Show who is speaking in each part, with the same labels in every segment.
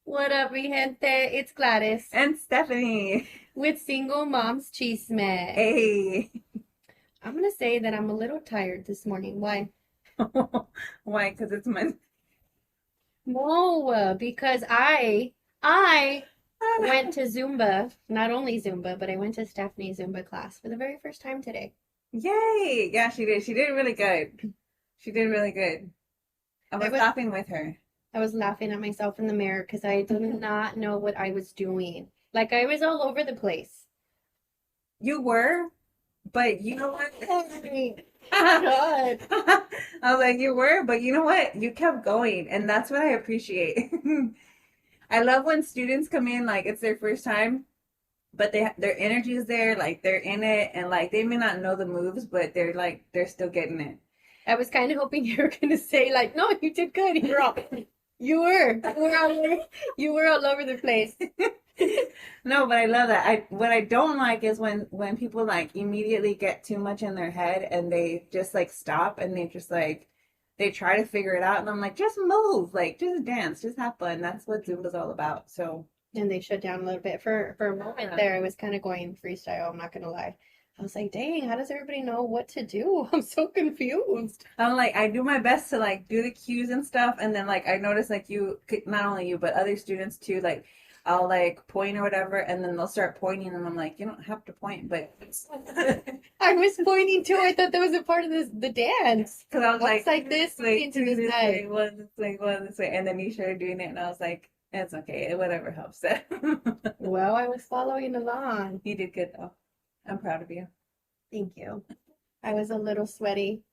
Speaker 1: What up, mi gente? It's Gladys
Speaker 2: And Stephanie.
Speaker 1: with Single Moms Chisme.
Speaker 2: Hey.
Speaker 1: I'm gonna say that I'm a little tired this morning. Why?
Speaker 2: Why? Because it's Monday.
Speaker 1: No, because I went to Zumba. Not only Zumba, but I went to Stephanie's Zumba class for the very first time today.
Speaker 2: Yay. Yeah, she did. She did really good. She did really good. I
Speaker 1: I
Speaker 2: was
Speaker 1: was
Speaker 2: laughing with her.
Speaker 1: I was laughing at myself in the mirror because I did not know what I was doing. Like I was all over the place.
Speaker 2: You were, but you know what?
Speaker 1: Oh my God.
Speaker 2: I was like, you were, but you know what? You kept going, and that's what I appreciate. I love when students come in like it's their first time, but their energy is there, like they're in it, and like they may not know the moves, but they're still getting it.
Speaker 1: I was kind of hoping you were gonna say like, no, you did good. You're all, you were all over the place.
Speaker 2: No, but I love that. I what I don't like is when people like immediately get too much in their head and they just like stop and they just like they try to figure it out and I'm like, just move, like just dance, just have fun. That's what Zumba's all about. So
Speaker 1: And they shut down a little bit for a moment
Speaker 2: yeah.
Speaker 1: there. I was kind of going freestyle. I'm not gonna lie. I was like, dang, how does everybody know what to do? I'm so confused.
Speaker 2: I'm like I do my best to like do the cues and stuff and then like I notice like not only you but other students too like I'll like point or whatever and then they'll start pointing and I'm like you don't have to point but
Speaker 1: I was pointing too. I thought that was a part of the dance.
Speaker 2: because I was
Speaker 1: Once
Speaker 2: like,
Speaker 1: like this,
Speaker 2: like
Speaker 1: into
Speaker 2: two
Speaker 1: this
Speaker 2: this way,
Speaker 1: side.
Speaker 2: one this way, one this way, and then you started doing it, and I was like, it's okay, whatever helps.
Speaker 1: Well, I was following along.
Speaker 2: You did good though. I'm proud of you.
Speaker 1: Thank you. I was a little sweaty.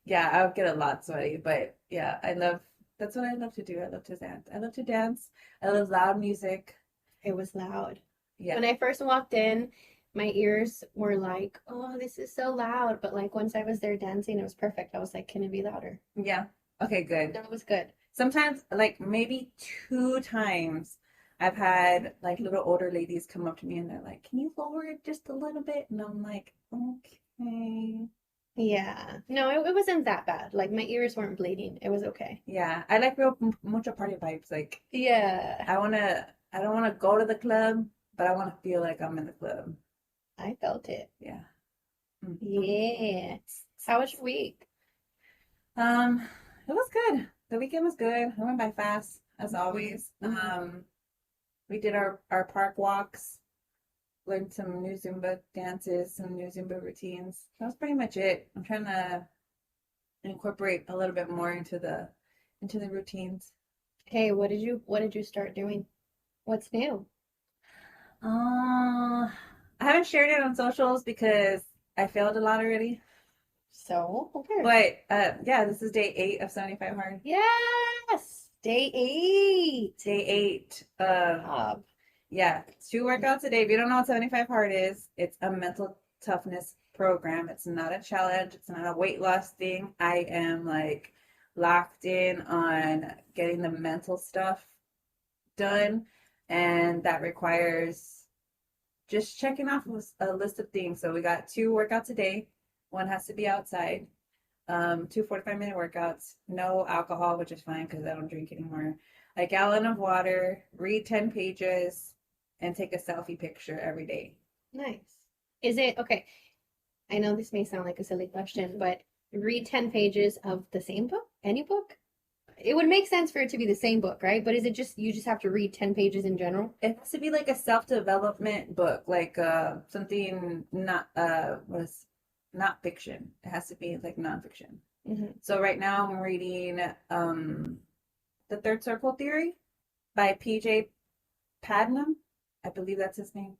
Speaker 2: Yeah, I'll get a lot sweaty, but yeah, I love. That's what I love to do. I love to dance. I love to dance. I love loud music.
Speaker 1: It was loud.
Speaker 2: Yeah,
Speaker 1: When I first walked in, my ears were like, oh, this is so loud. But like once I was there dancing, it was perfect. I was like, can it be louder?
Speaker 2: yeah. Okay, good.
Speaker 1: No, it was good.
Speaker 2: Sometimes, like maybe two times, I've had like little older ladies come up to me and they're like, "Can you lower it just a little bit?" And I'm like, "Okay."
Speaker 1: Yeah. No, it wasn't that bad. Like my ears weren't bleeding. It was okay.
Speaker 2: Yeah, I like real mucho party vibes. Like
Speaker 1: Yeah.
Speaker 2: I don't wanna go to the club, but I wanna feel like I'm in the club.
Speaker 1: I felt it.
Speaker 2: Yeah. Mm.
Speaker 1: Yeah. How was your week?
Speaker 2: Um, it was good. The weekend was good. It went by fast, as always.
Speaker 1: Mhm.
Speaker 2: We did our park walks, learned some new Zumba dances, some new Zumba routines. That was pretty much it. I'm trying to incorporate a little bit more into the routines.
Speaker 1: Hey, what did you start doing? What's new?
Speaker 2: I haven't shared it on socials because I failed a lot already.
Speaker 1: So, who cares?
Speaker 2: But yeah, this is day 8 of 75 hard.
Speaker 1: Yes. Day 8.
Speaker 2: Day 8.
Speaker 1: Job.
Speaker 2: Yeah, 2 workouts a day. If you don't know what 75 hard is, it's a mental toughness program. It's not a challenge. It's not a weight loss thing. I am like locked in on getting the mental stuff done, and that requires just checking off a list of things. So we got 2 workouts a day. One has to be outside. Two 45-minute workouts, no alcohol, which is fine because I don't drink anymore. A gallon of water, read 10 pages, and take a selfie picture every day.
Speaker 1: Nice. Is it okay? I know this may sound like a silly question, but read 10 pages of the same book? Any book? It would make sense for it to be the same book, right? But is it just you just have to read 10 pages in general?
Speaker 2: It has to be like a self-development book, like something not what is not fiction. It has to be like nonfiction.
Speaker 1: Hmm.
Speaker 2: So right now I'm reading The Third Circle Theory by PJ Padnam. I believe that's his name.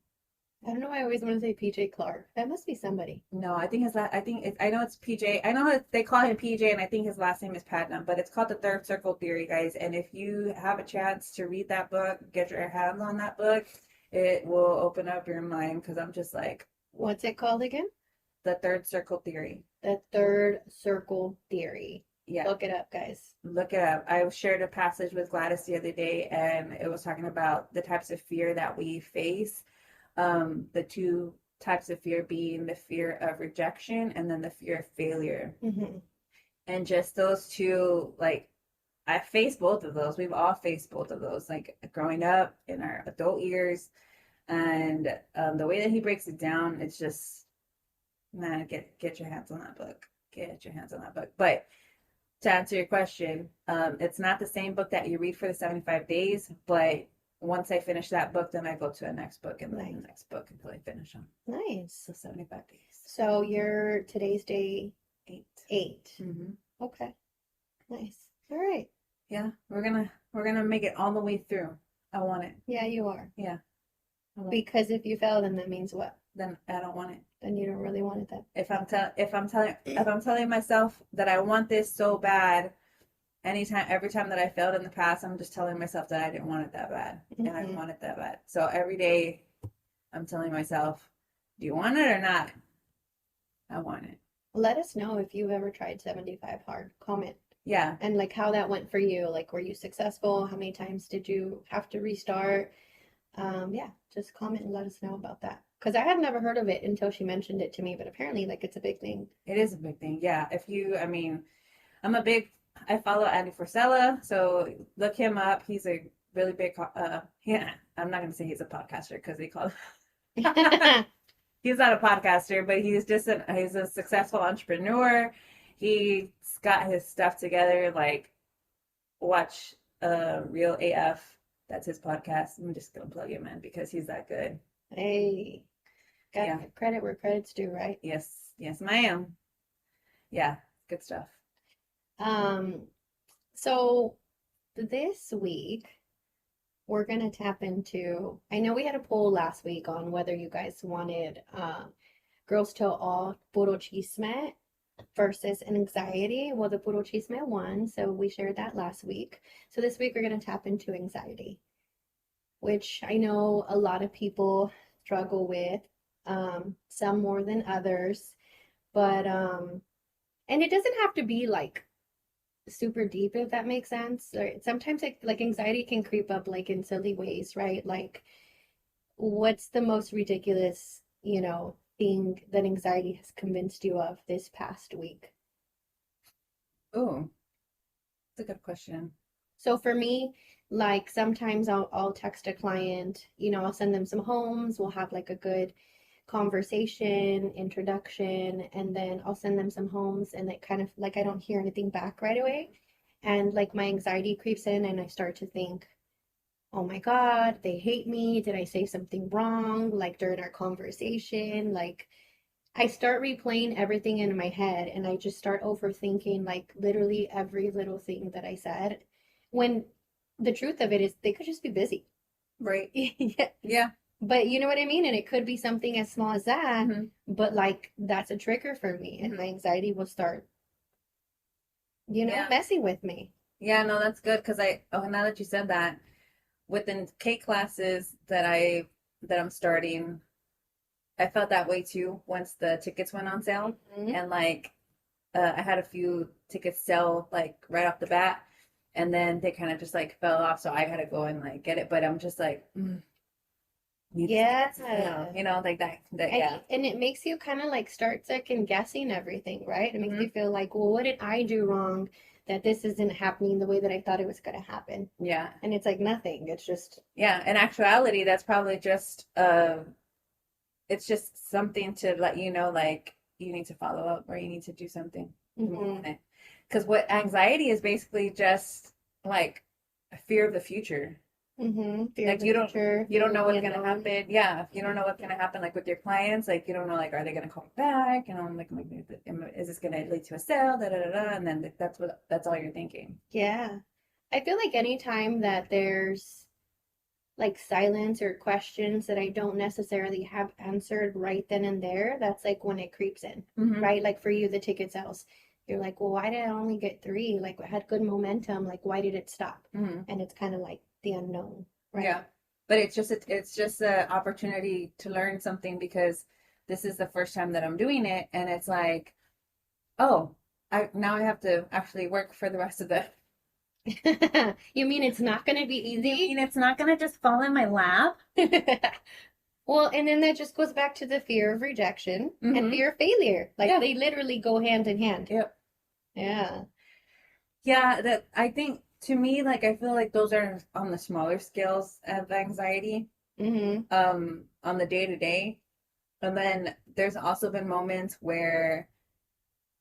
Speaker 1: I don't know why I always want to say PJ Clark. That must be somebody.
Speaker 2: No, I think his last. I think I know it's PJ. I know they call him PJ, and I think his last name is Patnam. But it's called the Third Circle Theory, guys. And if you have a chance to read that book, get your hands on that book, it will open up your mind. Because I'm just like
Speaker 1: What's it called again?
Speaker 2: the Third Circle Theory.
Speaker 1: The third circle theory.
Speaker 2: Yeah,
Speaker 1: Look it up, guys.
Speaker 2: look it up. I shared a passage with Gladys the other day, and it was talking about the types of fear that we face. The two types of fear being the fear of rejection and then the fear of failure.
Speaker 1: Hmm.
Speaker 2: And just those two, like, I faced both of those. We've all faced both of those, like growing up in our adult years. And the way that he breaks it down, it's just, man, get your hands on that book. Get your hands on that book. But to answer your question, it's not the same book that you read for the 75 days, but once I finish that book, then I go to the next book and then the next book until I finish them.
Speaker 1: Nice.
Speaker 2: So 75 days.
Speaker 1: So today's day
Speaker 2: 8.
Speaker 1: 8.
Speaker 2: Mm-hmm.
Speaker 1: Okay. Nice. All right.
Speaker 2: Yeah, we're gonna make it all the way through. I want it.
Speaker 1: Yeah, you are.
Speaker 2: Yeah.
Speaker 1: Because if you fail, then that means what?
Speaker 2: Then I don't want it.
Speaker 1: Then you don't really want it then.
Speaker 2: If I'm telling myself that I want this so bad, every time that I failed in the past, I'm just telling myself that I didn't want it that bad, and I want it that bad. So every day, I'm telling myself, "Do you want it or not?" I want it.
Speaker 1: Let us know if you've ever tried 75 hard. Comment.
Speaker 2: Yeah.
Speaker 1: And like how that went for you. Like, were you successful? How many times did you have to restart? Yeah, just comment and let us know about that. Because I had never heard of it until she mentioned it to me, but apparently, like, it's a big thing.
Speaker 2: It is a big thing. Yeah. I follow Andy Frisella, so look him up. He's a really big, yeah, I'm not going to say he's a podcaster because they call he's not a podcaster, but he's a successful entrepreneur. He's got his stuff together. Like, watch Real AF. That's his podcast. I'm just gonna plug him in because he's that good.
Speaker 1: Hey, got credit where credit's due, right?
Speaker 2: Yes, ma'am. Yeah, good stuff.
Speaker 1: So this week we're gonna tap into. I know we had a poll last week on whether you guys wanted girls tell all puro chisme versus anxiety. Well, the puro chisme won, so we shared that last week. So this week we're going to tap into anxiety, which I know a lot of people struggle with, some more than others, but and it doesn't have to be like super deep, if that makes sense. Or sometimes like anxiety can creep up like in silly ways, right? Like, what's the most ridiculous, thing that anxiety has convinced you of this past week?
Speaker 2: Oh, that's a good question.
Speaker 1: So for me, like sometimes I'll text a client, I'll send them some homes, we'll have like a good conversation, introduction, and then I'll send them some homes and it kind of like I don't hear anything back right away. And like my anxiety creeps in and I start to think, oh my God, they hate me. Did I say something wrong? Like during our conversation, like I start replaying everything in my head and I just start overthinking like literally every little thing that I said. When the truth of it is they could just be busy.
Speaker 2: Right.
Speaker 1: Yeah.
Speaker 2: Yeah.
Speaker 1: But you know what I mean? And it could be something as small as that, but like that's a trigger for me and my anxiety will start, messing with me.
Speaker 2: Yeah, no, that's good because now that you said that, within cake classes that I'm starting, I felt that way too once the tickets went on sale. And like I had a few tickets sell like right off the bat and then they kind of just like fell off, so I had to go and like get it, but I'm just like
Speaker 1: yeah,
Speaker 2: like that
Speaker 1: yeah. And it makes you kind of like start second guessing everything, right? It makes you feel like, well, what did I do wrong that this isn't happening the way that I thought it was going to happen?
Speaker 2: Yeah.
Speaker 1: And it's like nothing. It's just
Speaker 2: in actuality, that's probably just it's just something to let you know like you need to follow up or you need to do something. Because what anxiety is basically just like a fear of the future.
Speaker 1: Fear
Speaker 2: like
Speaker 1: of the
Speaker 2: you
Speaker 1: future,
Speaker 2: don't know what's gonna happen. Yeah, you don't know what's gonna happen like with your clients. Like you don't know like are they gonna call me back? And I'm like is this gonna lead to a sale? Da da da da. And then that's all you're thinking.
Speaker 1: Yeah, I feel like anytime that there's like silence or questions that I don't necessarily have answered right then and there, that's like when it creeps in, right? Like for you, the ticket sales, you're like, well, why did I only get 3? Like I had good momentum. Like why did it stop? And it's kind of like the unknown, right?
Speaker 2: Yeah, but it's just an opportunity to learn something because this is the first time that I'm doing it, and it's like, oh, I have to actually work for the rest of the.
Speaker 1: You mean it's not going to be easy?
Speaker 2: You mean it's not going to just fall in my lap?
Speaker 1: Well, and then that just goes back to the fear of rejection and fear of failure. Like they literally go hand in hand.
Speaker 2: Yep.
Speaker 1: Yeah.
Speaker 2: Yeah, that I think to me, like I feel like those are on the smaller scales of anxiety,
Speaker 1: Mm-hmm.
Speaker 2: on the day to day. And then there's also been moments where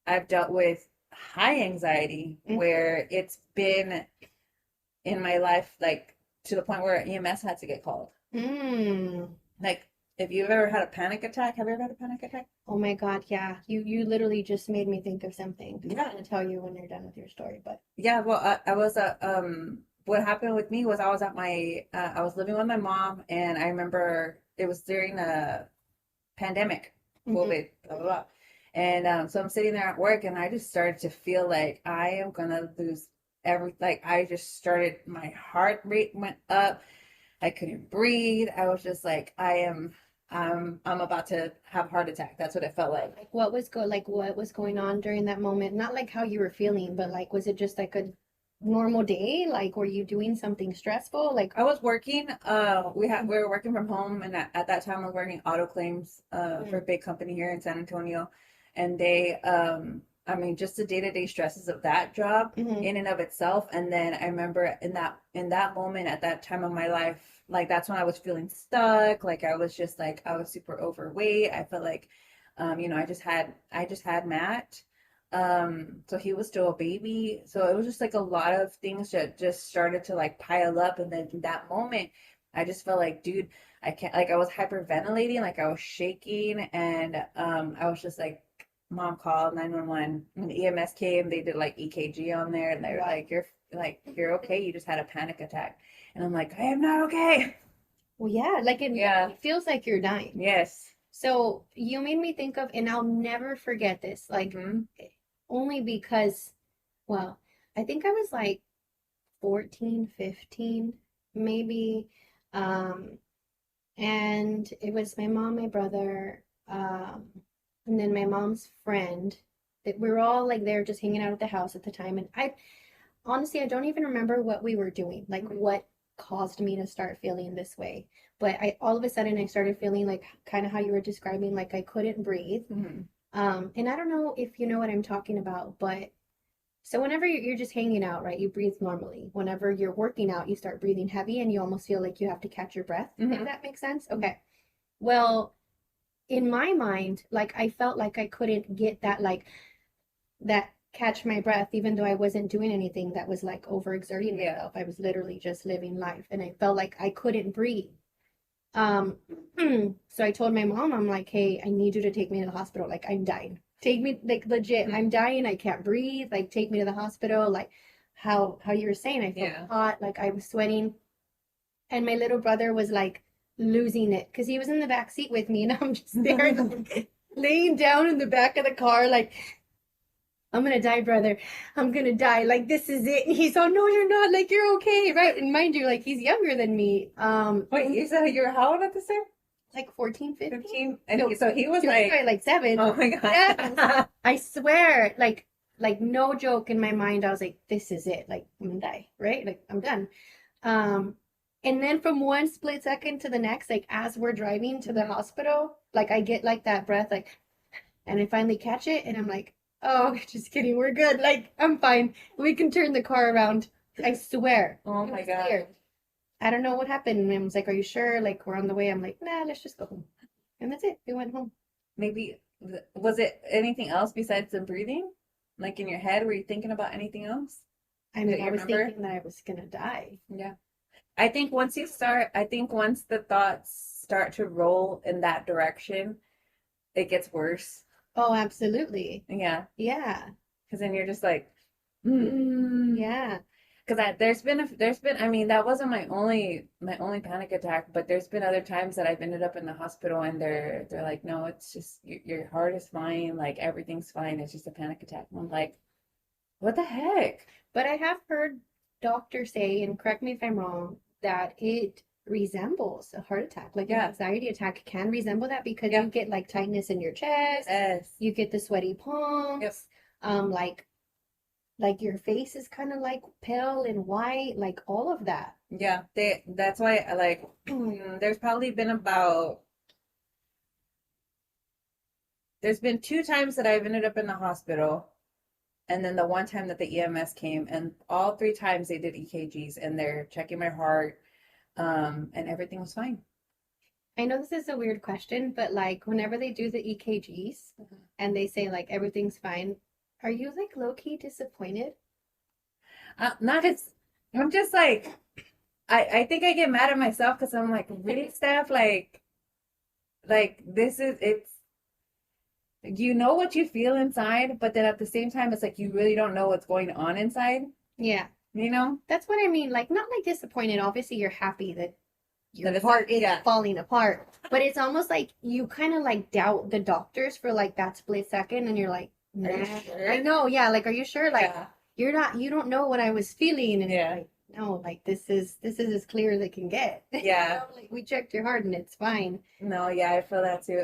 Speaker 2: I've dealt with high anxiety where it's been in my life, like to the point where EMS had to get called.
Speaker 1: Mm.
Speaker 2: Like, if you've ever had a panic attack, have you ever had a panic attack?
Speaker 1: Oh my God, yeah. You literally just made me think of something. I'm
Speaker 2: Yeah.
Speaker 1: gonna tell you when you're done with your story, but
Speaker 2: Yeah, well, I was what happened with me was I was at my I was living with my mom, and I remember it was during the pandemic,
Speaker 1: mm-hmm.
Speaker 2: COVID, blah blah blah. And so I'm sitting there at work, and I just started to feel like I am gonna lose like I just started, my heart rate went up. I couldn't breathe. I was just like, I'm about to have a heart attack. That's what it felt like.
Speaker 1: Like what was going on during that moment? Not like how you were feeling, but like was it just like a normal day? Like were you doing something stressful? Like
Speaker 2: I was working. We were working from home, and at that time I was working auto claims for a big company here in San Antonio, and they I mean, just the day-to-day stresses of that job
Speaker 1: mm-hmm.
Speaker 2: in and of itself. And then I remember in that moment at that time of my life, like that's when I was feeling stuck. Like I was just like I was super overweight. I felt like, I just had Matt. So he was still a baby. So it was just like a lot of things that just started to like pile up. And then in that moment, I just felt like, dude, I can't, like I was hyperventilating, like I was shaking, and I was just like, mom called 911. When the EMS came, they did like EKG on there, and they were like, you're okay, you just had a panic attack. And I'm like, I am not okay.
Speaker 1: Well, yeah, like it
Speaker 2: Yeah.
Speaker 1: literally feels like you're dying.
Speaker 2: Yes.
Speaker 1: So you made me think of, and I'll never forget this, like
Speaker 2: Mm-hmm.
Speaker 1: only because, well, I think I was like 14, 15, maybe. Um, and it was my mom, my brother, and then my mom's friend. That we were all like there just hanging out at the house at the time. And I honestly, I don't even remember what we were doing, like what caused me to start feeling this way. But I all of a sudden I started feeling like kind of how you were describing, like I couldn't breathe.
Speaker 2: Mm-hmm.
Speaker 1: And I don't know if you know what I'm talking about, but so whenever you're just hanging out, right, you breathe normally. Whenever you're working out, you start breathing heavy and you almost feel like you have to catch your breath. If
Speaker 2: Mm-hmm.
Speaker 1: that makes sense. Okay. Well, in my mind, like I felt like I couldn't get that that catch my breath, even though I wasn't doing anything that was like overexerting
Speaker 2: Yeah.
Speaker 1: myself. I was literally just living life and I felt like I couldn't breathe. Um, so I told my mom, I'm like, hey, I need you to take me to the hospital. Like I'm dying. Take me, like legit, I'm dying. I can't breathe. Like take me to the hospital. Like how you were saying, I felt
Speaker 2: Yeah.
Speaker 1: hot, like I was sweating. And my little brother was like losing it because he was in the back seat with me, and I'm just there like, laying down in the back of the car, like I'm gonna die, brother. I'm gonna die. Like this is it. And he's all, no, you're not. Like you're okay, right? And mind you, like he's younger than me.
Speaker 2: Wait, you said you were how old at the time?
Speaker 1: Like 14, 15.
Speaker 2: 15? And
Speaker 1: No,
Speaker 2: so he was
Speaker 1: he was
Speaker 2: like,
Speaker 1: probably like 7.
Speaker 2: oh my God.
Speaker 1: Yes. I swear, like no joke in my mind, I was like, this is it. Like I'm gonna die, right? Like I'm done. Um, and then from one split second to the next, like as we're driving to the hospital, like I get like that breath, like, and I finally catch it, and I'm like, oh, just kidding, we're good. Like I'm fine. We can turn the car around. I swear.
Speaker 2: Oh
Speaker 1: It
Speaker 2: my
Speaker 1: was
Speaker 2: God.
Speaker 1: weird. I don't know what happened. And I was like, are you sure? Like we're on the way. I'm like, nah, let's just go home. And that's it. We went home.
Speaker 2: Maybe, was it anything else besides the breathing? Like in your head, were you thinking about anything else
Speaker 1: I
Speaker 2: that
Speaker 1: mean,
Speaker 2: you
Speaker 1: I was
Speaker 2: remember?
Speaker 1: thinking that I was gonna die.
Speaker 2: Yeah. I think once the thoughts start to roll in that direction, it gets worse.
Speaker 1: Oh, absolutely.
Speaker 2: Yeah.
Speaker 1: Yeah.
Speaker 2: Because then you're just like, mm.
Speaker 1: Yeah.
Speaker 2: Because there's been, I mean, that wasn't my only panic attack, but there's been other times that I've ended up in the hospital, and they're like, no, it's just your heart is fine, like everything's fine, it's just a panic attack. And I'm like, what the heck?
Speaker 1: But I have heard doctors say, and correct me if I'm wrong, that it resembles a heart attack. Like an
Speaker 2: Yeah.
Speaker 1: anxiety attack can resemble that because
Speaker 2: Yeah.
Speaker 1: you get like tightness in your chest,
Speaker 2: Yes.
Speaker 1: you get the sweaty
Speaker 2: Yep.
Speaker 1: palms, like your face is kind of like pale and white, like all of that.
Speaker 2: Yeah. That's why I like, there's been 2 times that I've ended up in the hospital, And then the one time that the EMS came, and all 3 times they did EKGs, and they're checking my heart, and everything was fine.
Speaker 1: I know this is a weird question, but like whenever they do the EKGs and they say like everything's fine, are you like low key disappointed?
Speaker 2: Not as I'm just like I think I get mad at myself because I'm like, really, Steph, like this is it's you know what you feel inside, but then at the same time, it's like you really don't know what's going on inside,
Speaker 1: Yeah,
Speaker 2: you know?
Speaker 1: that's what I mean. Like, not like disappointed. Obviously, you're happy that your
Speaker 2: That it's
Speaker 1: heart
Speaker 2: like,
Speaker 1: is
Speaker 2: yeah,
Speaker 1: falling apart, but it's almost like you kind of like doubt the doctors for like that split second, and you're like,
Speaker 2: are
Speaker 1: nah.
Speaker 2: you sure?
Speaker 1: I know, yeah. Like, are you sure? Like,
Speaker 2: Yeah,
Speaker 1: you don't know what I was feeling, and you're
Speaker 2: yeah,
Speaker 1: like, no, like this is as clear as it can get.
Speaker 2: yeah.
Speaker 1: Like we checked your heart and it's fine.
Speaker 2: No, yeah, I feel that too.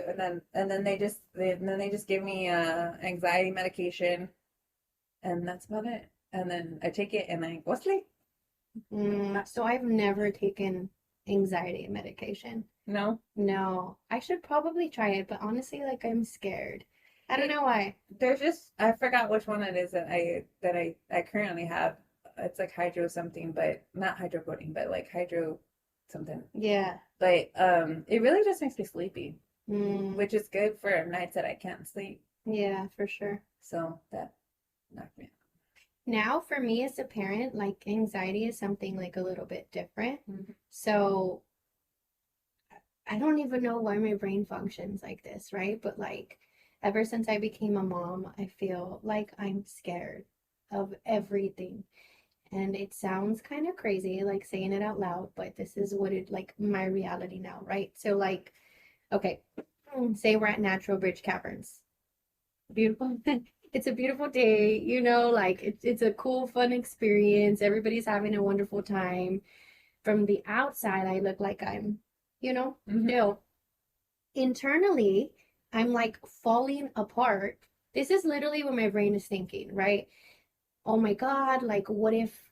Speaker 2: And then they just give me anxiety medication, and that's about it. And then I take it and I go sleep.
Speaker 1: So I've never taken anxiety medication.
Speaker 2: No.
Speaker 1: No, I should probably try it, but honestly, like I'm scared. I don't
Speaker 2: It,
Speaker 1: know why.
Speaker 2: there's just I forgot which one it is that I currently have. It's like hydro something, but not hydrocodone, but like hydro something.
Speaker 1: Yeah.
Speaker 2: But it really just makes me sleepy,
Speaker 1: Mm,
Speaker 2: which is good for nights that I can't sleep.
Speaker 1: yeah, for sure.
Speaker 2: So that knocked me
Speaker 1: Now, for me as a parent, like anxiety is something like a little bit different.
Speaker 2: out. Mhm.
Speaker 1: So I don't even know why my brain functions like this, right? But like ever since I became a mom, I feel like I'm scared of everything. And it sounds kind of crazy, like saying it out loud, but this is what it like my reality now, right? So like, okay, say we're at Natural Bridge Caverns. Beautiful. It's a beautiful day, like it's a cool, fun experience. Everybody's having a wonderful time. From the outside, I look like I'm,
Speaker 2: Mhm.
Speaker 1: chill. Internally, I'm like falling apart. This is literally what my brain is thinking, right? Oh my God, like what if,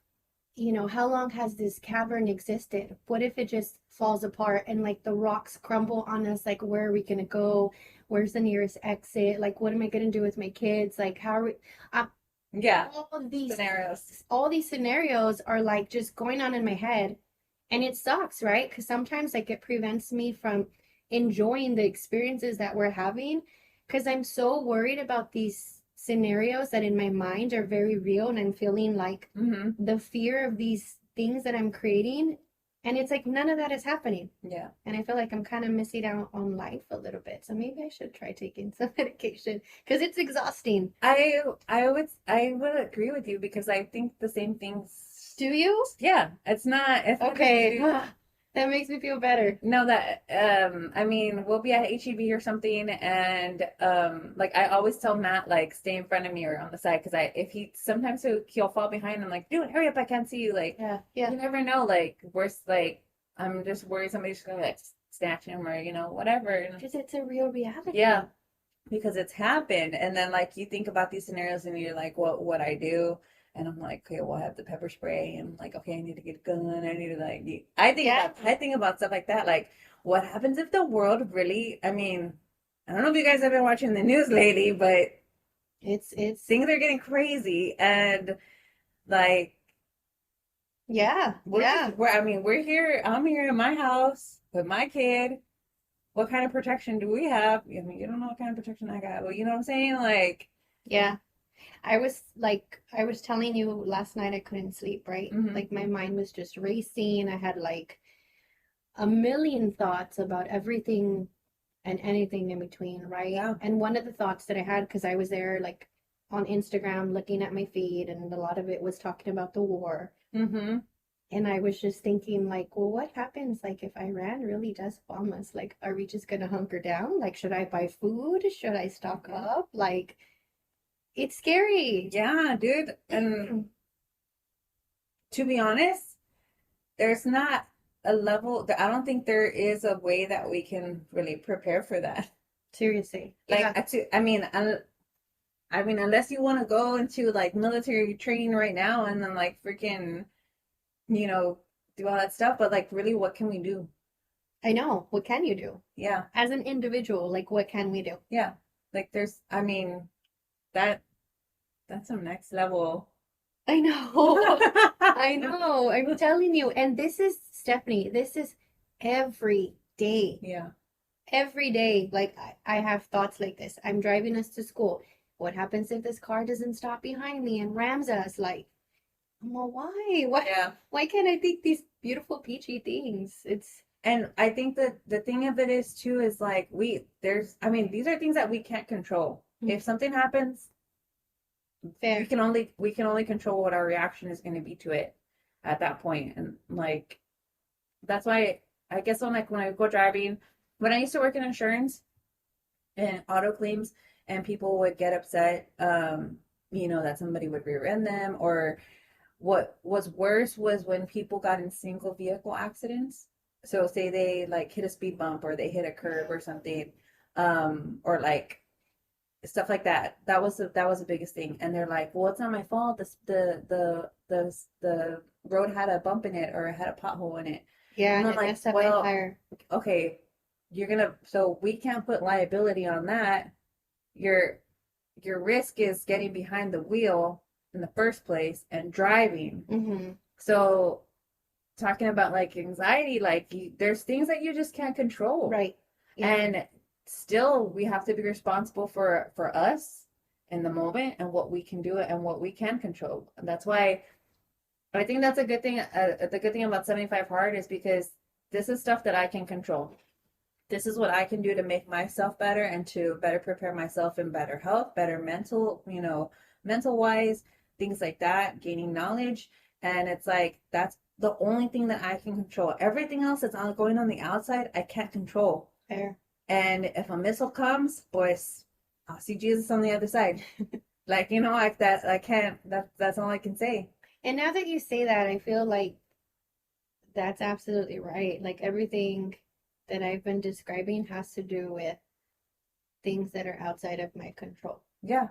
Speaker 1: how long has this cavern existed? What if it just falls apart and like the rocks crumble on us? Like, where are we gonna go? Where's the nearest exit? Like, what am I gonna do with my kids? Like, how are we? Uh,
Speaker 2: Yeah,
Speaker 1: all these,
Speaker 2: scenarios.
Speaker 1: all these scenarios are like just going on in my head, and it sucks, right? Because sometimes like it prevents me from enjoying the experiences that we're having because I'm so worried about these scenarios that in my mind are very real, and I'm feeling like
Speaker 2: Hmm.
Speaker 1: the fear of these things that I'm creating, and it's like none of that is happening.
Speaker 2: Yeah.
Speaker 1: And I feel like I'm kind of missing out on life a little bit. So maybe I should try taking some medication because it's exhausting.
Speaker 2: I would agree with you because I think the same things.
Speaker 1: Do you?
Speaker 2: Yeah, it's not just
Speaker 1: Okay.
Speaker 2: you.
Speaker 1: That makes me feel better.
Speaker 2: No, that I mean, we'll be at HEB or something, and like I always tell Matt, like, stay in front of me or on the side, because I if he sometimes he'll fall behind. I'm like, dude, hurry up, I can't see you. Like,
Speaker 1: Yeah, yeah.
Speaker 2: you never know. Like, worse, like I'm just worried somebody's gonna like snatch him or whatever. And
Speaker 1: Because it's a real reality.
Speaker 2: yeah, because it's happened. And then like you think about these scenarios and you're like, what I do? And I'm like, okay, well, I have the pepper spray, and I'm like, okay, I need to get a gun. I need to like,
Speaker 1: Yeah.
Speaker 2: I think about stuff like that. Like, what happens if the world really? I mean, I don't know if you guys have been watching the news lately, but
Speaker 1: It's
Speaker 2: things are getting crazy, and like,
Speaker 1: yeah, yeah.
Speaker 2: I mean, we're here. I'm here in my house with my kid. What kind of protection do we have? I mean, you don't know what kind of protection I got, but you know what I'm saying? Like,
Speaker 1: Yeah. I was telling you last night I couldn't sleep, right?
Speaker 2: hmm.
Speaker 1: Like my mind was just racing. I had like a million thoughts about everything and anything in between, right?
Speaker 2: Yeah.
Speaker 1: And one of the thoughts that I had, because I was there like on Instagram looking at my feed, and a lot of it was talking about the war.
Speaker 2: Mm-hmm.
Speaker 1: And I was just thinking, like, well, what happens like if Iran really does bomb us? Like, are we just gonna hunker down? Like, should I buy food? Should I stock
Speaker 2: Mm-hmm.
Speaker 1: up? Like, it's scary.
Speaker 2: Yeah, dude. And to be honest, there's not a level that I don't think there is a way that we can really prepare for that.
Speaker 1: Seriously.
Speaker 2: Like,
Speaker 1: Yeah.
Speaker 2: I mean, unless you want to go into like military training right now and then like freaking, you know, do all that stuff, but like, really, what can we do?
Speaker 1: I know. What can you do?
Speaker 2: Yeah,
Speaker 1: As an individual, like, what can we do?
Speaker 2: yeah. Like, I mean, that That's some next level.
Speaker 1: I know. I know. I'm telling you. And this is, Stephanie, this is every day.
Speaker 2: Yeah.
Speaker 1: Every day. Like I have thoughts like this. I'm driving us to school. What happens if this car doesn't stop behind me and rams us? Like, well, why? Why?
Speaker 2: Yeah.
Speaker 1: Why can't I think these beautiful peachy things? It's
Speaker 2: And I think that the thing of it is too is like I mean, these are things that we can't control. If something happens,
Speaker 1: fair.
Speaker 2: we can only control what our reaction is going to be to it at that point. And like that's why I guess when I go driving, when I used to work in insurance and auto claims and people would get upset, that somebody would rear end them, or what was worse was when people got in single vehicle accidents. So say they like hit a speed bump or they hit a curb or something, or like stuff like that. That was the biggest thing. And they're like, well, it's not my fault. The road had a bump in it or it had a pothole in it.
Speaker 1: Yeah,
Speaker 2: And
Speaker 1: and
Speaker 2: I'm
Speaker 1: it
Speaker 2: like,
Speaker 1: messed up my
Speaker 2: well,
Speaker 1: tire.
Speaker 2: okay, so we can't put liability on that. Your your risk is getting behind the wheel in the first place and driving.
Speaker 1: Mm-hmm.
Speaker 2: So talking about like anxiety, like there's things that you just can't control.
Speaker 1: Right. Yeah.
Speaker 2: And still we have to be responsible for us in the moment and what we can do and what we can control. And that's why I think that's a good thing. The good thing about 75 hard is because this is stuff that I can control. This is what I can do to make myself better and to better prepare myself in better health, better mental wise, things like that, gaining knowledge. And it's like, that's the only thing that I can control. Everything else that's going on the outside, I can't control.
Speaker 1: Fair.
Speaker 2: And if a missile comes, boys, I'll see Jesus on the other side. Like, like that, I can't, that's all I can say.
Speaker 1: And now that you say that, I feel like that's absolutely right. Like everything that I've been describing has to do with things that are outside of my control.
Speaker 2: Yeah.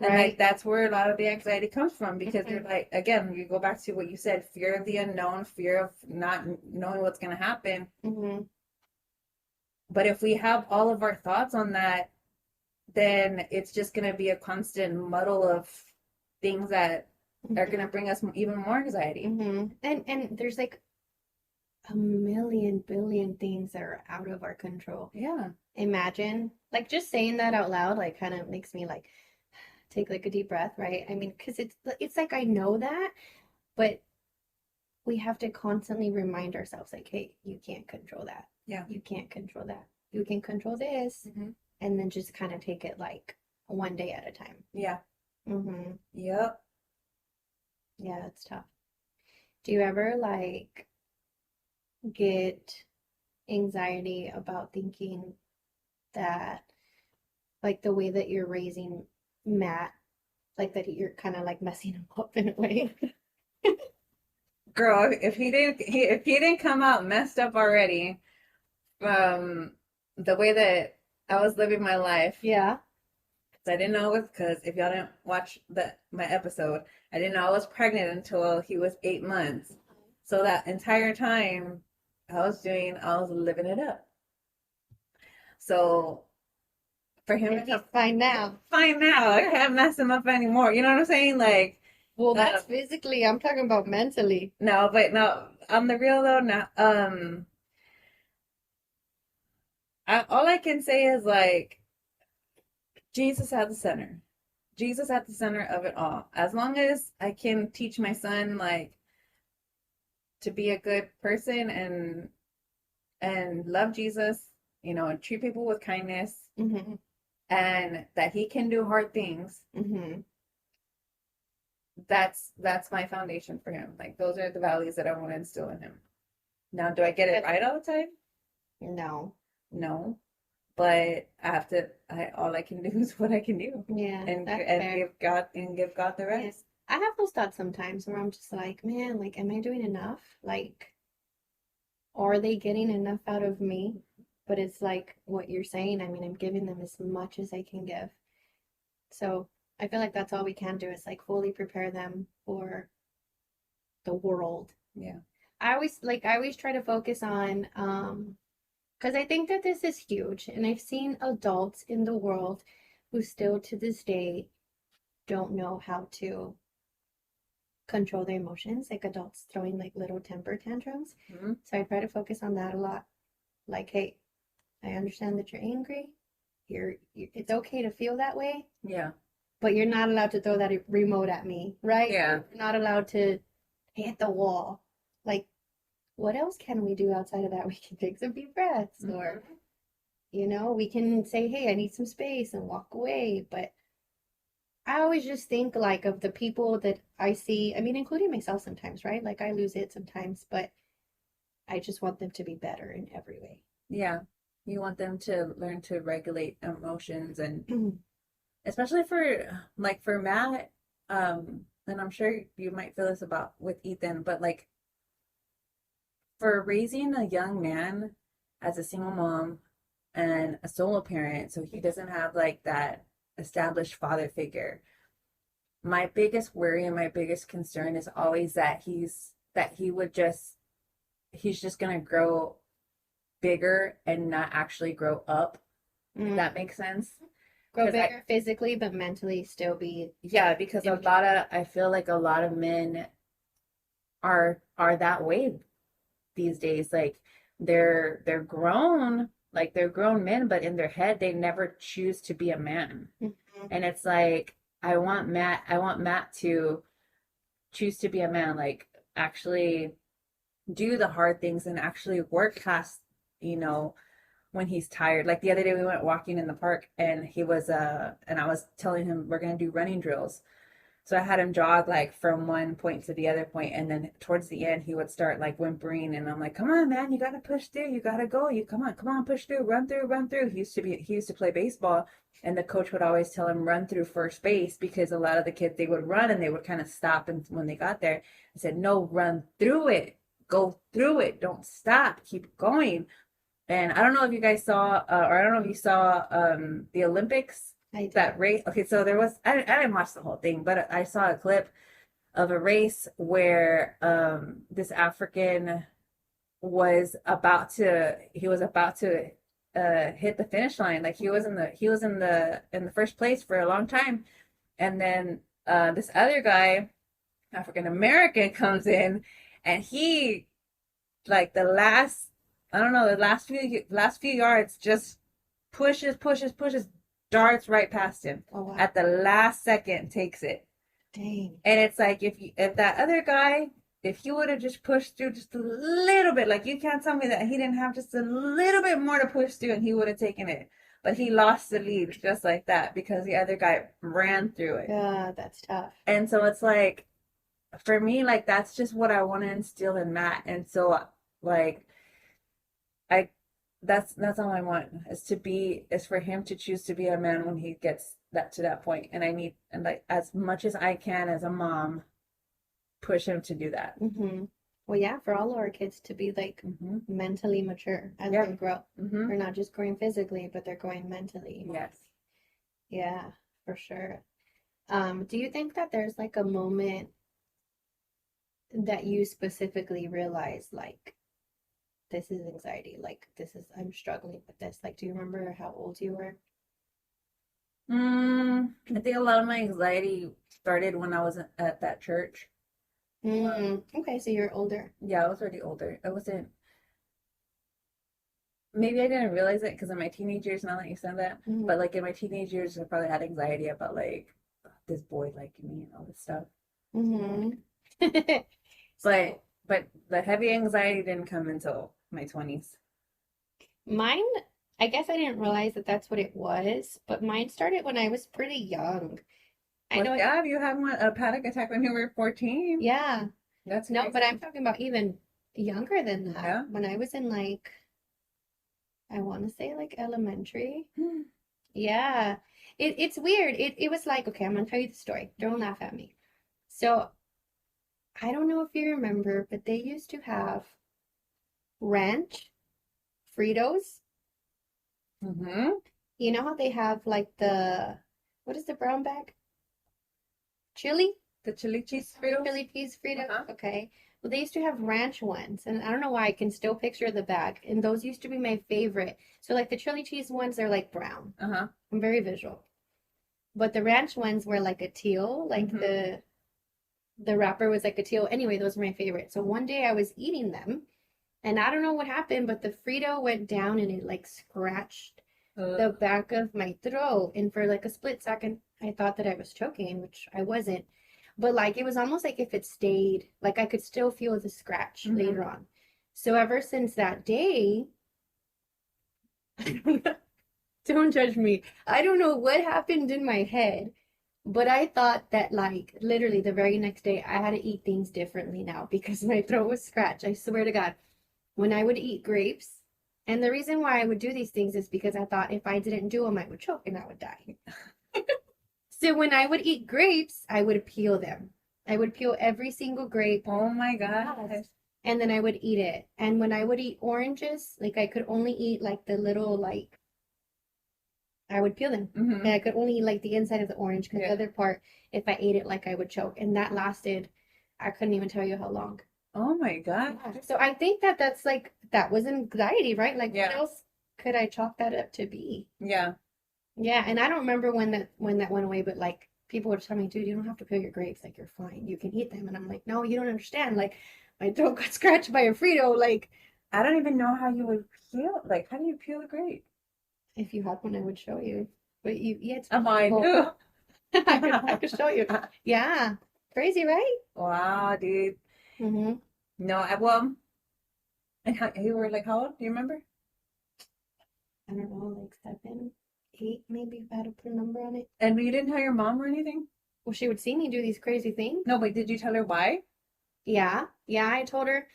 Speaker 2: And like
Speaker 1: Right?
Speaker 2: that's where a lot of the anxiety comes from because
Speaker 1: Mm-hmm.
Speaker 2: you're like, again, you go back to what you said, fear of the unknown, fear of not knowing what's going to happen.
Speaker 1: Mm-hmm.
Speaker 2: But if we have all of our thoughts on that, then it's just going to be a constant muddle of things that are going to bring us even more anxiety.
Speaker 1: Mm-hmm. And there's like a million billion things that are out of our control.
Speaker 2: Yeah.
Speaker 1: Imagine, like just saying that out loud, like kind of makes me like take like a deep breath, right? I mean, because it's like I know that, but we have to constantly remind ourselves, like, hey, you can't control that.
Speaker 2: Yeah.
Speaker 1: You can't control that. You can control this, and then just kind of take it like one day at a time.
Speaker 2: Yeah.
Speaker 1: Mm-hmm.
Speaker 2: Yep.
Speaker 1: Yeah, it's tough. Do you ever like get anxiety about thinking that like the way that you're raising Matt, like that you're kind of like messing him up in a way?
Speaker 2: Girl, if he didn't come out messed up already from the way that I was living my life.
Speaker 1: Yeah.
Speaker 2: I didn't know it was because if y'all didn't watch my episode, I didn't know I was pregnant until he was 8 months. So that entire time I was living it up. So for him
Speaker 1: And
Speaker 2: to
Speaker 1: he's
Speaker 2: come
Speaker 1: fine now.
Speaker 2: fine now, I can't mess him up anymore. You know what I'm saying? Like,
Speaker 1: Well,
Speaker 2: uh,
Speaker 1: that's physically. I'm talking about mentally.
Speaker 2: no, but no, on the real though, now, all I can say is like, Jesus at the center. Jesus at the center of it all. As long as I can teach my son like to be a good person and love Jesus, and treat people with kindness,
Speaker 1: Mm-hmm.
Speaker 2: and that he can do hard things.
Speaker 1: Mm-hmm.
Speaker 2: That's my foundation for him. Like those are the values that I want to instill in him. Now, do I get it right all the time?
Speaker 1: No.
Speaker 2: No, but all I can do is what I can do,
Speaker 1: Yeah,
Speaker 2: and
Speaker 1: that's
Speaker 2: and
Speaker 1: fair.
Speaker 2: give God the
Speaker 1: Yeah.
Speaker 2: rest.
Speaker 1: I have those thoughts sometimes where I'm just like, man, like, am I doing enough? Like, are they getting enough out of me? But it's like what you're saying. I mean, I'm giving them as much as I can give. So I feel like that's all we can do is like fully prepare them for the world.
Speaker 2: Yeah.
Speaker 1: I always try to focus on because I think that this is huge and I've seen adults in the world who still to this day don't know how to control their emotions, like adults throwing like little temper tantrums.
Speaker 2: Mhm.
Speaker 1: So I try to focus on that a lot. Like, hey, I understand that you're angry. It's okay to feel that way,
Speaker 2: Yeah.
Speaker 1: but you're not allowed to throw that remote at me, right?
Speaker 2: Yeah.
Speaker 1: You're not allowed to hit the wall. Like, what else can we do outside of that? We can take some deep breaths, or
Speaker 2: Mhm.
Speaker 1: we can say, hey, I need some space and walk away. But I always just think like of the people that I see, I mean, including myself sometimes, right? Like I lose it sometimes, but I just want them to be better in every way.
Speaker 2: Yeah. You want them to learn to regulate emotions, and
Speaker 1: Mm-hmm.
Speaker 2: especially for like for Matt, and I'm sure you might feel this about with Ethan, but like for raising a young man as a single mom and a solo parent, so he doesn't have like that established father figure. My biggest worry and my biggest concern is always that he's just gonna grow bigger and not actually grow up, if
Speaker 1: Mm.
Speaker 2: that makes sense.
Speaker 1: Grow
Speaker 2: Because
Speaker 1: bigger physically, but mentally still be
Speaker 2: yeah, because
Speaker 1: immature.
Speaker 2: I feel like a lot of men are that way these days. Like they're grown, like they're grown men, but in their head they never choose to be a man.
Speaker 1: Mhm.
Speaker 2: And it's like I want Matt to choose to be a man, like actually do the hard things and actually work past, you know, when he's tired. Like the other day we went walking in the park and and I was telling him we're gonna do running drills. So I had him jog like from one point to the other point, and then towards the end he would start like whimpering, and I'm like, "Come on, man, you gotta push through. You gotta go. You come on, push through, run through, run through." He used to play baseball, and the coach would always tell him run through first base because a lot of the kids they would run and they would kind of stop, and when they got there, I said, "No, run through it. Go through it. Don't stop. Keep going." And I don't know if you guys saw, or I don't know if you saw the Olympics,
Speaker 1: I did.
Speaker 2: that race. Okay, so there was, I didn't watch the whole thing, but I saw a clip of a race where this African he was about to hit the finish line. Like he was in the first place for a long time. And then this other guy, African American, comes in, and he like the last, I don't know, the last few yards just pushes, darts right past him.
Speaker 1: Oh wow.
Speaker 2: At the last second takes it.
Speaker 1: Dang.
Speaker 2: And it's like if that other guy, if he would have just pushed through just a little bit, like you can't tell me that he didn't have just a little bit more to push through and he would have taken it. But he lost the lead just like that because the other guy ran through it.
Speaker 1: Yeah, that's tough.
Speaker 2: And so it's like for me, like that's just what I want to instill in Matt. And so like I that's all I want is for him to choose to be a man when he gets that to that point. And I need, and like as much as I can as a mom, push him to do that.
Speaker 1: Hmm. Well, yeah, for all of our kids to be like
Speaker 2: Mm-hmm.
Speaker 1: mentally mature as
Speaker 2: Yeah.
Speaker 1: they grow.
Speaker 2: Mm-hmm.
Speaker 1: They're not just growing physically, but they're growing mentally.
Speaker 2: Yes.
Speaker 1: Yeah, for sure. Do you think that there's like a moment that you specifically realize like this is anxiety, like I'm struggling with this? Like, do you remember how old you were?
Speaker 2: I think a lot of my anxiety started when I was at that church.
Speaker 1: Okay, so you're older.
Speaker 2: Yeah, I was already older. I wasn't, maybe I didn't realize it because in my teenage years, now that you said that,
Speaker 1: Hmm.
Speaker 2: but like in my teenage years, I probably had anxiety about like this boy liking me and all this stuff.
Speaker 1: Hmm. So
Speaker 2: But the heavy anxiety didn't come until my 20s.
Speaker 1: mine, I guess I didn't realize that that's what it was, but mine started when I was pretty young. I
Speaker 2: Well,
Speaker 1: know it,
Speaker 2: yeah, if you had a panic attack when you were 14,
Speaker 1: yeah.
Speaker 2: that's
Speaker 1: No, but I'm
Speaker 2: crazy.
Speaker 1: talking about even younger than that.
Speaker 2: Yeah.
Speaker 1: When I was in like, I want to say like elementary. Yeah. It's weird. It was like, okay, I'm gonna tell you the story. Don't laugh at me. So I don't know if you remember, but they used to have ranch Fritos.
Speaker 2: Mm-hmm.
Speaker 1: You know how they have like what is the brown bag? Chili?
Speaker 2: The chili cheese Fritos.
Speaker 1: Chili cheese Fritos?
Speaker 2: Uh-huh.
Speaker 1: Okay. Well, they used to have ranch ones, and I don't know why I can still picture the bag, and those used to be my favorite. So like the chili cheese ones, they're like brown.
Speaker 2: Uh-huh.
Speaker 1: I'm very visual. but the ranch ones were like a teal, like
Speaker 2: Mhm.
Speaker 1: the wrapper was like a teal. Anyway, those were my favorite. So one day I was eating them, and I don't know what happened, but the Frito went down and it like scratched
Speaker 2: Uh,
Speaker 1: the back of my throat. And for like a split second, I thought that I was choking, which I wasn't. But like it was almost like if it stayed, like I could still feel the scratch
Speaker 2: mhm.
Speaker 1: later on. So ever since that day, don't judge me. I don't know what happened in my head, but I thought that like literally the very next day I had to eat things differently now because my throat was scratched. I swear to God, when I would eat grapes, and the reason why I would do these things is because I thought if I didn't do them, I would choke and I would die. So when I would eat grapes, I would peel them. I would peel every single grape.
Speaker 2: Oh my
Speaker 1: Yes.
Speaker 2: gosh.
Speaker 1: And then I would eat it. And when I would eat oranges, like I could only eat like the little like I would peel them. And
Speaker 2: Hmm.
Speaker 1: I could only eat like the inside of the orange because the
Speaker 2: Yeah.
Speaker 1: other part, if I ate it, like I would choke. And that lasted, I couldn't even tell you how long.
Speaker 2: Oh my God.
Speaker 1: Yeah. So I think that that's like, that was anxiety, right? Like what
Speaker 2: Yeah.
Speaker 1: else could I chalk that up to be?
Speaker 2: Yeah.
Speaker 1: Yeah. And I don't remember when that went away, but like people would tell me, dude, you don't have to peel your grapes. Like you're fine. You can eat them. And I'm like, no, you don't understand. Like my throat got scratched by a Frito. Like
Speaker 2: I don't even know how you would peel. Like, how do you peel a grape?
Speaker 1: if you had one, I would show you. But you, yeah, it's
Speaker 2: Oh, I
Speaker 1: possible.
Speaker 2: knew.
Speaker 1: I could show you. Yeah. Crazy, right?
Speaker 2: Wow, dude.
Speaker 1: Mm-hmm.
Speaker 2: No, well, and how you were like, how old? Do you remember?
Speaker 1: I don't know, like 7, 8, maybe if I had to put a number on it.
Speaker 2: And you didn't tell your mom or anything?
Speaker 1: Well, she would see me do these crazy things.
Speaker 2: No, but did you tell her why?
Speaker 1: Yeah. Yeah, I told her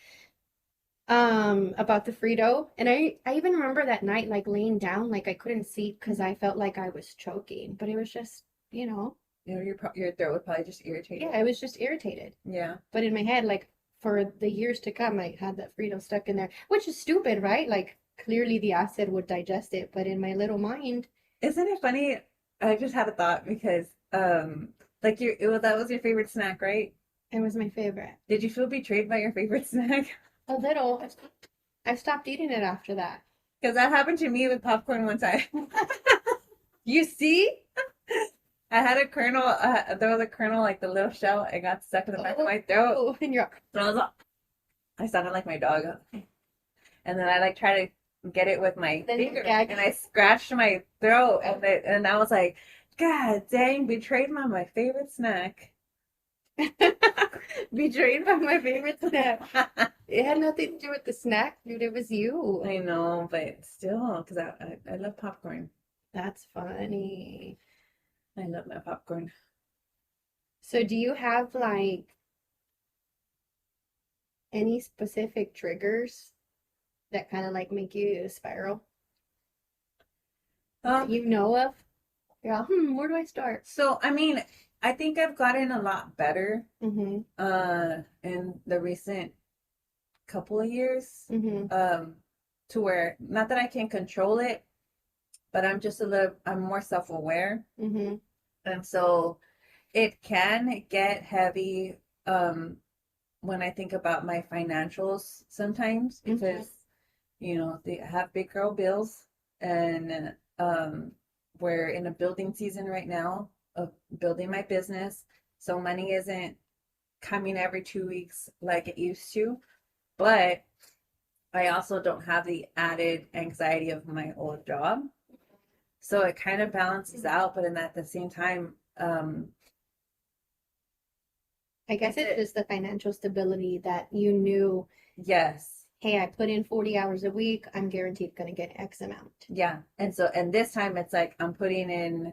Speaker 1: about the Frito. And I even remember that night like laying down, like I couldn't sleep because I felt like I was choking. But it was just, you know,
Speaker 2: You know, your throat would probably just irritate
Speaker 1: yeah,
Speaker 2: you.
Speaker 1: I was just irritated.
Speaker 2: Yeah.
Speaker 1: But in my head, like for the years to come, I had that Frito stuck in there, which is stupid, right? Like clearly the acid would digest it, but in my little mind,
Speaker 2: Isn't it funny? I just had a thought because, like that was your favorite snack, right?
Speaker 1: it was my favorite.
Speaker 2: Did you feel betrayed by your favorite snack?
Speaker 1: A little. I stopped eating it after that.
Speaker 2: Because that happened to me with popcorn one time.
Speaker 1: You see?
Speaker 2: I had a kernel, there was a kernel, like the little shell, it got stuck in the back of my throat.
Speaker 1: Oh, and you're
Speaker 2: So I sounded like my dog. And then I like try to get it with my
Speaker 1: then you
Speaker 2: finger,
Speaker 1: gag.
Speaker 2: and I scratched my throat, and I was like, God dang, betrayed my favorite snack.
Speaker 1: Betrayed by my favorite snack. It had nothing to do with the snack, dude. It was you.
Speaker 2: I know, but still, because I love popcorn.
Speaker 1: That's funny.
Speaker 2: I love my popcorn.
Speaker 1: So, do you have like any specific triggers that kind of like make you spiral that
Speaker 2: Um,
Speaker 1: you know of? Yeah, where do I start?
Speaker 2: so I mean, I think I've gotten a lot better
Speaker 1: Mm-hmm.
Speaker 2: in the recent couple of years.
Speaker 1: Mm-hmm.
Speaker 2: To where not that I can control it, but I'm more self-aware.
Speaker 1: Mm-hmm.
Speaker 2: And so it can get heavy when I think about my financials sometimes
Speaker 1: Mm-hmm.
Speaker 2: because, they have big girl bills, and we're in a building season right now of building my business. So money isn't coming every 2 weeks like it used to, but I also don't have the added anxiety of my old job. So it kind of balances out, but at the same time,
Speaker 1: I guess
Speaker 2: it's
Speaker 1: it's
Speaker 2: it.
Speaker 1: just the financial stability that you knew,
Speaker 2: Yes.
Speaker 1: hey, I put in 40 hours a week, I'm guaranteed going to get X amount.
Speaker 2: Yeah. And this time it's like I'm putting in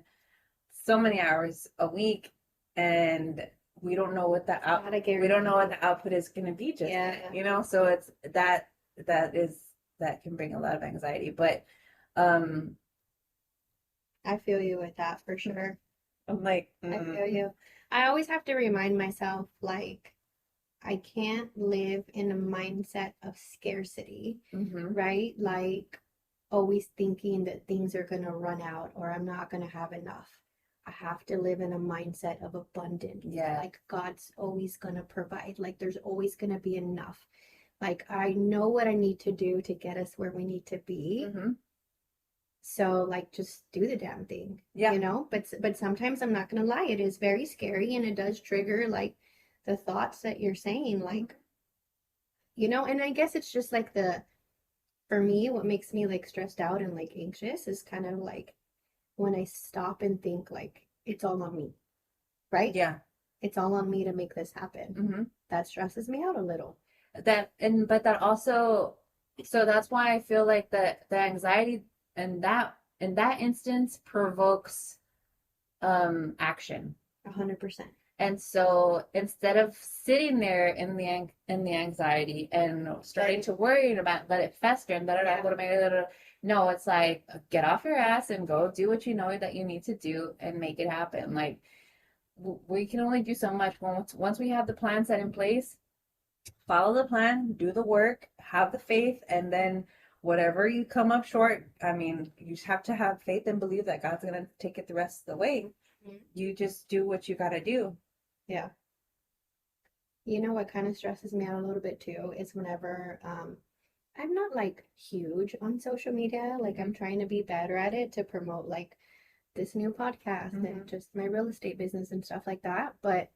Speaker 2: so many hours a week, and we don't know what
Speaker 1: Not a
Speaker 2: we don't know what
Speaker 1: guarantee.
Speaker 2: the output is going to be just
Speaker 1: Yeah,
Speaker 2: yet, so it's that can bring a lot of anxiety, but um
Speaker 1: I feel you with that for sure.
Speaker 2: I'm like,
Speaker 1: I feel you. I always have to remind myself, like, I can't live in a mindset of scarcity,
Speaker 2: mm-hmm.
Speaker 1: right? Like, always thinking that things are going to run out or I'm not going to have enough. I have to live in a mindset of abundance.
Speaker 2: Yeah.
Speaker 1: Like, God's always going to provide. Like, there's always going to be enough. Like, I know what I need to do to get us where we need to be.
Speaker 2: Mm-hmm.
Speaker 1: So like just do the damn thing,
Speaker 2: Yeah.
Speaker 1: But sometimes I'm not gonna lie, it is very scary and it does trigger like the thoughts that you're saying, like, and I guess it's just like for me, what makes me like stressed out and like anxious is kind of like when I stop and think like it's all on me, right?
Speaker 2: Yeah.
Speaker 1: It's all on me to make this happen.
Speaker 2: Mm-hmm.
Speaker 1: That stresses me out a little.
Speaker 2: But that also, so that's why I feel like the anxiety in that instance provokes action.
Speaker 1: 100%.
Speaker 2: And so instead of sitting there in the anxiety and starting to worry about let it fester and da, what am I gonna, no, it's like get off your ass and go do what you know that you need to do and make it happen. Like we can only do so much. Once we have the plan set in place, follow the plan, do the work, have the faith, and then whatever you come up short, I mean, you just have to have faith and believe that God's gonna take it the rest of the way.
Speaker 1: Mhm.
Speaker 2: You just do what you gotta do.
Speaker 1: Yeah. You know what kind of stresses me out a little bit too is whenever I'm not like huge on social media. Like
Speaker 2: Mm-hmm.
Speaker 1: I'm trying to be better at it to promote like this new podcast
Speaker 2: Mm-hmm.
Speaker 1: and just my real estate business and stuff like that. But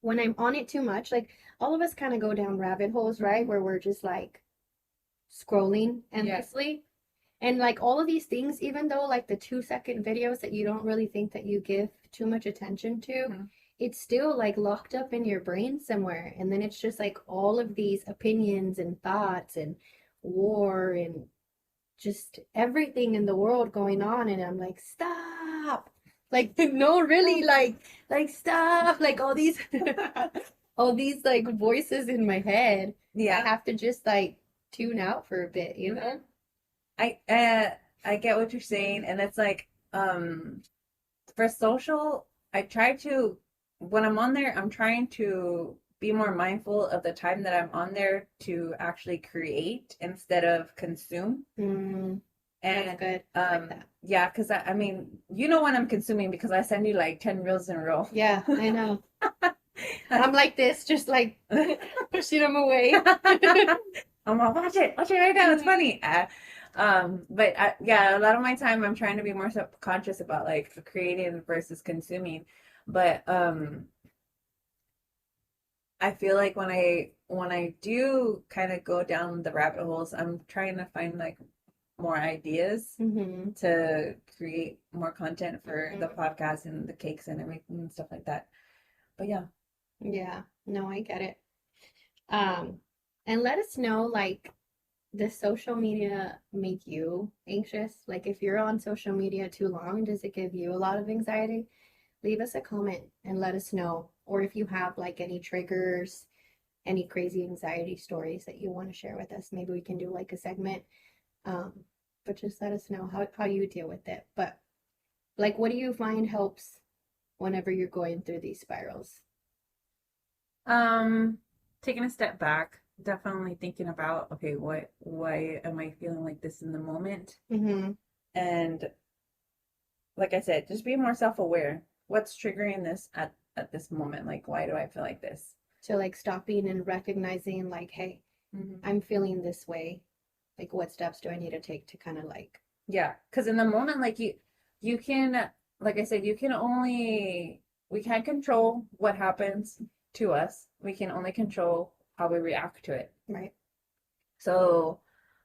Speaker 1: when I'm on it too much, like all of us kind of go down rabbit holes, right?
Speaker 2: Mm-hmm.
Speaker 1: Where we're just like scrolling
Speaker 2: Yeah.
Speaker 1: endlessly. And like all of these things, even though like the 2-second videos that you don't really think that you give too much attention to,
Speaker 2: Mm-hmm.
Speaker 1: it's still like locked up in your brain somewhere. And then it's just like all of these opinions and thoughts and war and just everything in the world going on. And I'm like, stop. Like, no, really, like stop. Like all these all these like voices in my head. I
Speaker 2: Yeah.
Speaker 1: have to just like tune out for a bit, you know?
Speaker 2: I uh I get what you're saying, and it's like for social, I try to when I'm on there, I'm trying to be more mindful of the time that I'm on there to actually create instead of consume.
Speaker 1: Mm, that's
Speaker 2: And
Speaker 1: good. I like that.
Speaker 2: yeah, because I mean, you know when I'm consuming because I send you like 10 reels in a row.
Speaker 1: Yeah, I know. I'm like this, just like pushing them away.
Speaker 2: I'm like, watch it right now. It's funny. But yeah, a lot of my time I'm trying to be more subconscious about like creating versus consuming. But I feel like when I do kind of go down the rabbit holes, I'm trying to find like more ideas
Speaker 1: Hmm.
Speaker 2: to create more content for the
Speaker 1: Hmm.
Speaker 2: podcast and the cakes and everything and stuff like that. But yeah.
Speaker 1: Yeah, no, I get it. Um, and let us know, like, does social media make you anxious? Like, if you're on social media too long, does it give you a lot of anxiety? Leave us a comment and let us know. Or if you have like any triggers, any crazy anxiety stories that you want to share with us, maybe we can do like a segment. Um, but just let us know how you deal with it. But like, what do you find helps whenever you're going through these spirals?
Speaker 2: Um, Taking a step back, definitely thinking about, okay, why am I feeling like this in the moment?
Speaker 1: Mm-hmm.
Speaker 2: And like I said, just be more self-aware. What's triggering this at this moment? Like, why do I feel like this?
Speaker 1: So like stopping and recognizing like, hey,
Speaker 2: Hmm.
Speaker 1: I'm feeling this way. Like, what steps do I need to take to kind of like,
Speaker 2: Yeah, because in the moment, like you can, like I said, you can only we can't control what happens to us. We can only control how we react to it.
Speaker 1: right?
Speaker 2: So,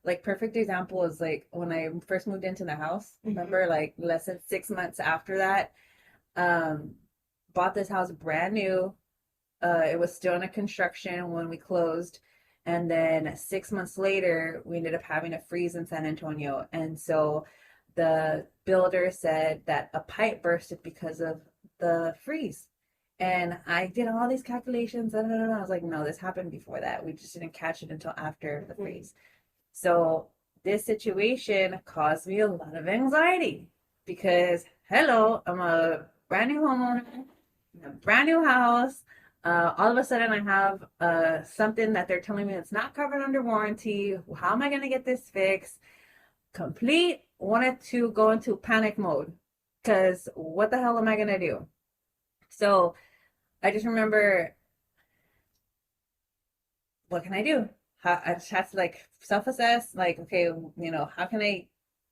Speaker 2: like, perfect example is like when I first moved into the house.
Speaker 1: Mm-hmm.
Speaker 2: Remember, like less than 6 months after that, um, bought this house brand new. It was still under construction when we closed. And then 6 months later, we ended up having a freeze in San Antonio. And so the builder said that a pipe bursted because of the freeze. And I did all these calculations. I was like, no, this happened before that. We just didn't catch it until after the
Speaker 1: Mm-hmm.
Speaker 2: freeze. So this situation caused me a lot of anxiety because, hello, I'm a brand new homeowner, in a brand new house. All of a sudden, I have something that they're telling me it's not covered under warranty. How am I going to get this fixed? Complete wanted to go into panic mode because what the hell am I going to do? So I just remember, what can I do? I just have to like self-assess, like, okay, how can I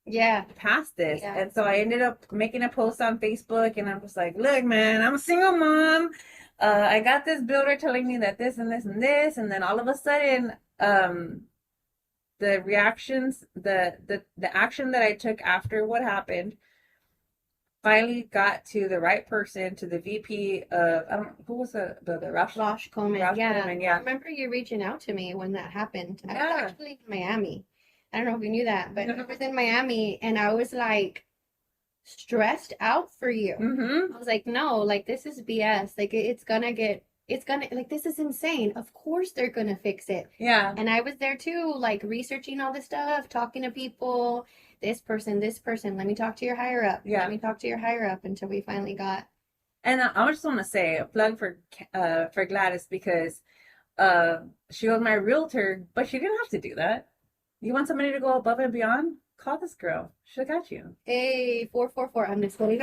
Speaker 1: Yeah.
Speaker 2: past this.
Speaker 1: Yeah.
Speaker 2: And so I ended up making a post on Facebook and I'm just like, look, man, I'm a single mom. I got this builder telling me that this and this and this, and then all of a sudden, the reactions, the action that I took after what happened finally got to the right person, to the VP of, I don't, who was the builder?
Speaker 1: Rosh Coleman.
Speaker 2: Roush
Speaker 1: Yeah.
Speaker 2: Coleman,
Speaker 1: I
Speaker 2: yeah.
Speaker 1: remember you reaching out to me when that happened. I was
Speaker 2: Yeah.
Speaker 1: actually in Miami. I don't know if you knew that, but I
Speaker 2: Mm-hmm.
Speaker 1: was in Miami and I was like stressed out for you. I was like, no, like this is BS. Like it's gonna, like this is insane. Of course they're gonna fix it.
Speaker 2: Yeah.
Speaker 1: And I was there too, like researching all this stuff, talking to people, this person, let me talk to your higher up.
Speaker 2: Yeah.
Speaker 1: Let me talk to your higher up until we finally got.
Speaker 2: And I just want to say a plug for Gladys because she was my realtor, but she didn't have to do that. You want somebody to go above and beyond? Call this girl. She'll got you.
Speaker 1: Hey, 444. I'm just kidding.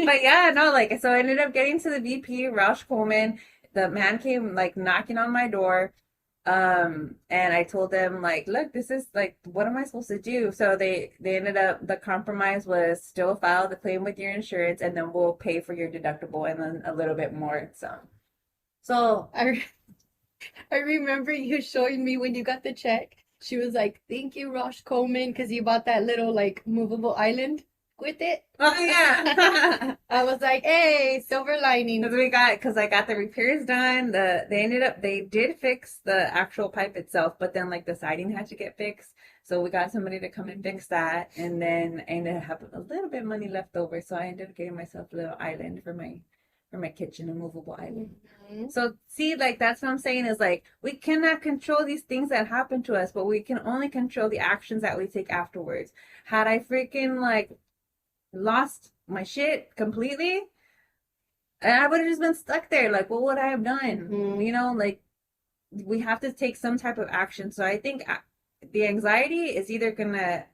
Speaker 2: But yeah, no, like so I ended up getting to the VP, Roush Coleman. The man came like knocking on my door. And I told them like, look, this is like, what am I supposed to do? So they ended up, the compromise was still file the claim with your insurance, and then we'll pay for your deductible and then a little bit more. So
Speaker 1: I I remember you showing me when you got the check. She was like, "Thank you, Rosh Coleman, because you bought that little like movable island with it."
Speaker 2: oh yeah.
Speaker 1: I was like, "Hey, silver lining."
Speaker 2: Because I got the repairs done. They did fix the actual pipe itself, but then like the siding had to get fixed. So we got somebody to come and fix that, and then I ended up having a little bit of money left over. So I ended up getting myself a little island for my kitchen, a movable island.
Speaker 1: Mhm.
Speaker 2: So see, like that's what I'm saying is like we cannot control these things that happen to us, but we can only control the actions that we take afterwards. Had I freaking like lost my shit completely, and I would have just been stuck there. Like, what would I have done?
Speaker 1: Mhm.
Speaker 2: You know, like we have to take some type of action. So I think the anxiety is either gonna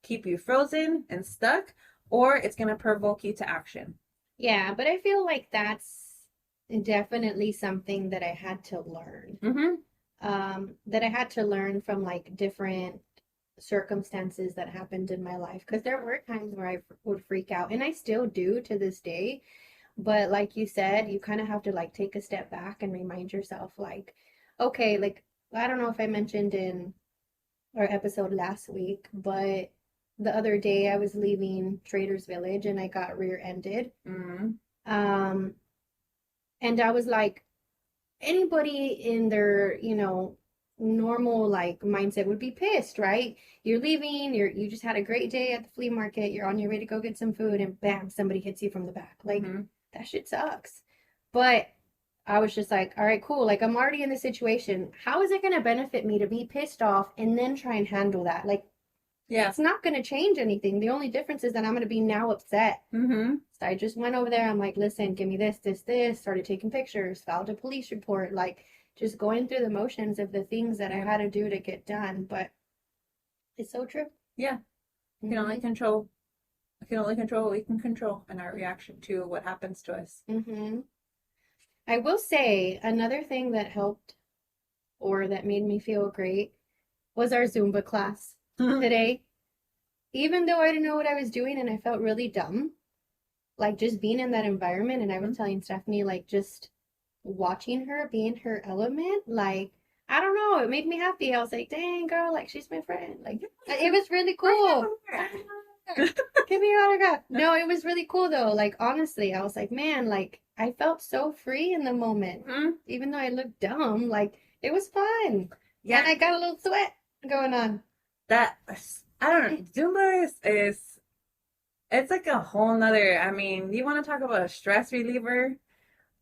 Speaker 2: keep you frozen and stuck, or it's gonna provoke you to action.
Speaker 1: Yeah, but I feel like that's definitely something that I had to learn.
Speaker 2: Mm-hmm.
Speaker 1: That I had to learn from like different circumstances that happened in my life. Because there were times where I would freak out, and I still do to this day. But like you said, you kind of have to like take a step back and remind yourself, like, okay, like I don't know if I mentioned in our episode last week, but the other day I was leaving Trader's Village and I got rear-ended.
Speaker 2: Mm-hmm.
Speaker 1: Um, and I was like, anybody in their, normal like mindset would be pissed, right? You're leaving, you just had a great day at the flea market, you're on your way to go get some food, and bam, somebody hits you from the back. Like
Speaker 2: Mm-hmm.
Speaker 1: that shit sucks. But I was just like, all right, cool. Like I'm already in this situation. How is it gonna benefit me to be pissed off and then try and handle that? Like
Speaker 2: Yeah.
Speaker 1: it's not gonna change anything. The only difference is that I'm gonna be now upset.
Speaker 2: Mm-hmm.
Speaker 1: So I just went over there. I'm like, listen, give me this. Started taking pictures, filed a police report, like just going through the motions of the things that I
Speaker 2: Yeah.
Speaker 1: had to do to get done. But it's so true.
Speaker 2: Yeah. We can only control. We can only control what we can control and our reaction to what happens to us.
Speaker 1: Mm-hmm. I will say another thing that helped or that made me feel great was our Zumba class today. Even though I didn't know what I was doing and I felt really dumb, like just being in that environment. And I was telling Stephanie, like, just watching her be in her element, like, I don't know, it made me happy. I was like, dang, girl, like, she's my friend. Like, it was really cool. Give me your autograph. No, it was really cool though. Like, honestly, I was like, man, like, I felt so free in the moment.
Speaker 2: Mm-hmm.
Speaker 1: Even though I looked dumb, like, it was fun.
Speaker 2: Yeah.
Speaker 1: And I got a little sweat going on.
Speaker 2: That, I don't know. Zumba is it's like a whole nother. I mean, you want to talk about a stress reliever?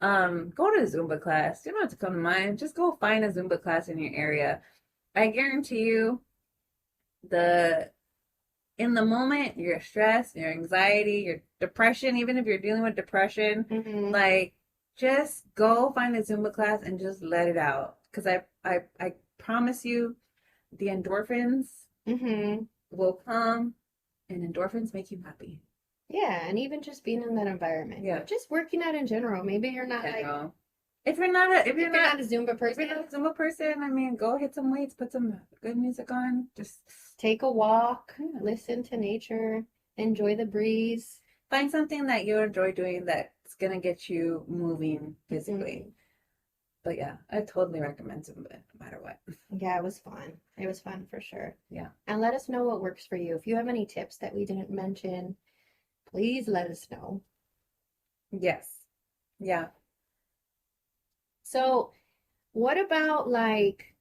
Speaker 2: Go to a Zumba class. You don't have to come to mine. Just go find a Zumba class in your area. I guarantee you, the in the moment, your stress, your anxiety, your depression, even if you're dealing with depression,
Speaker 1: Mm-hmm.
Speaker 2: like just go find a Zumba class and just let it out. Because I promise you, the endorphins
Speaker 1: Mm-hmm.
Speaker 2: will come, and endorphins make you happy.
Speaker 1: Yeah, and even just being in that environment.
Speaker 2: Yeah.
Speaker 1: Just working out in general. Maybe you're not like
Speaker 2: General. if
Speaker 1: If
Speaker 2: you're
Speaker 1: you're
Speaker 2: not
Speaker 1: not a Zumba
Speaker 2: if you're
Speaker 1: person,
Speaker 2: not a Zumba person, I mean, go hit some weights, put some good music on. Just
Speaker 1: take a walk,
Speaker 2: yeah.
Speaker 1: listen to nature, enjoy the breeze.
Speaker 2: Find something that you enjoy doing that's gonna get you moving physically.
Speaker 1: Mhm.
Speaker 2: But yeah, I totally recommend Zumba no matter what.
Speaker 1: Yeah, it was fun. It was fun for sure.
Speaker 2: Yeah.
Speaker 1: And let us know what works for you. If you have any tips that we didn't mention, please let us know.
Speaker 2: Yes. Yeah.
Speaker 1: So, what about like,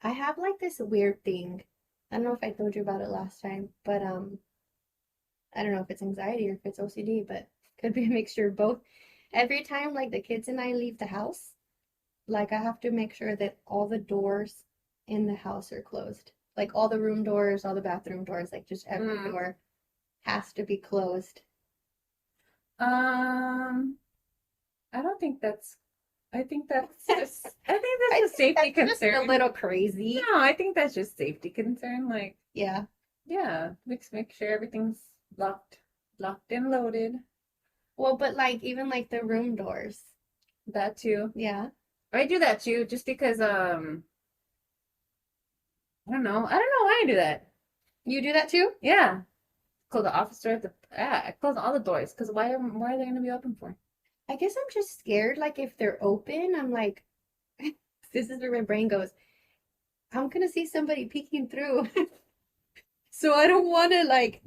Speaker 1: I have like this weird thing. I don't know if I told you about it last time, but I don't know if it's anxiety or if it's OCD, but could be a mixture of both. Every time like the kids and I leave the house, like I have to make sure that all the doors in the house are closed. Like all the room doors, all the bathroom doors, like just every
Speaker 2: Mm.
Speaker 1: door has to be closed.
Speaker 2: Um, I don't think that's I think that's
Speaker 1: I
Speaker 2: just I think that's
Speaker 1: think
Speaker 2: just safety
Speaker 1: that's just a
Speaker 2: concern.
Speaker 1: little crazy.
Speaker 2: No, I think that's just safety concern. Like,
Speaker 1: Yeah.
Speaker 2: yeah, make sure everything's locked and loaded.
Speaker 1: Well, but like even like the room doors.
Speaker 2: That too.
Speaker 1: Yeah.
Speaker 2: I do that too, just because I don't know why I do that.
Speaker 1: You do that too?
Speaker 2: Yeah, close the office door. I close all the doors because why are they gonna be open for?
Speaker 1: I guess I'm just scared. Like if they're open, I'm like, this is where my brain goes. I'm gonna see somebody peeking through. So I don't want to like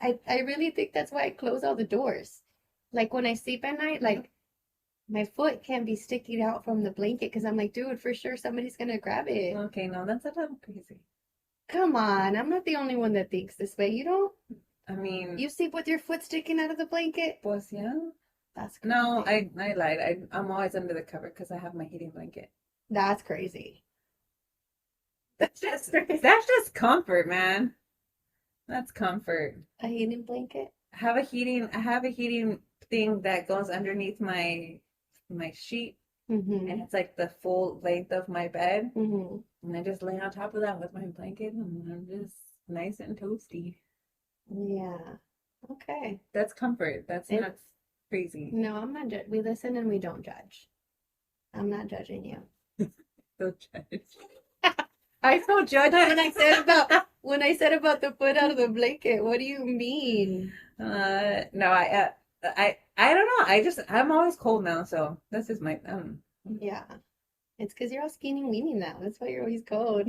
Speaker 1: I really think that's why I close all the doors. Like when I sleep at night, like my foot can't be sticking out from the blanket because I'm like, dude, for sure somebody's gonna grab it.
Speaker 2: Okay, no, that's a little crazy.
Speaker 1: Come on, I'm not the only one that thinks this way. You don't
Speaker 2: I mean,
Speaker 1: you sleep with your foot sticking out of the blanket?
Speaker 2: pues yeah.
Speaker 1: That's
Speaker 2: No,
Speaker 1: crazy.
Speaker 2: I lied. I'm always under the cover because I have my heating blanket.
Speaker 1: That's crazy.
Speaker 2: That's just that's just comfort, man. That's comfort.
Speaker 1: A heating blanket?
Speaker 2: I have a heating thing that goes underneath my sheet and
Speaker 1: Mm-hmm.
Speaker 2: it's like the full length of my bed.
Speaker 1: Mm-hmm.
Speaker 2: And I just lay on top of that with my blanket and I'm just nice and toasty.
Speaker 1: Yeah. Okay.
Speaker 2: That's comfort. That's
Speaker 1: It
Speaker 2: not crazy.
Speaker 1: no, I'm not we listen and we don't judge. I'm not judging you.
Speaker 2: Don't judge.
Speaker 1: I felt judged when I said about the foot out of the blanket. What do you mean?
Speaker 2: No, I don't know. I'm always cold now, so this is my
Speaker 1: Yeah, it's because you're all skinny weenie now. That's why you're always cold.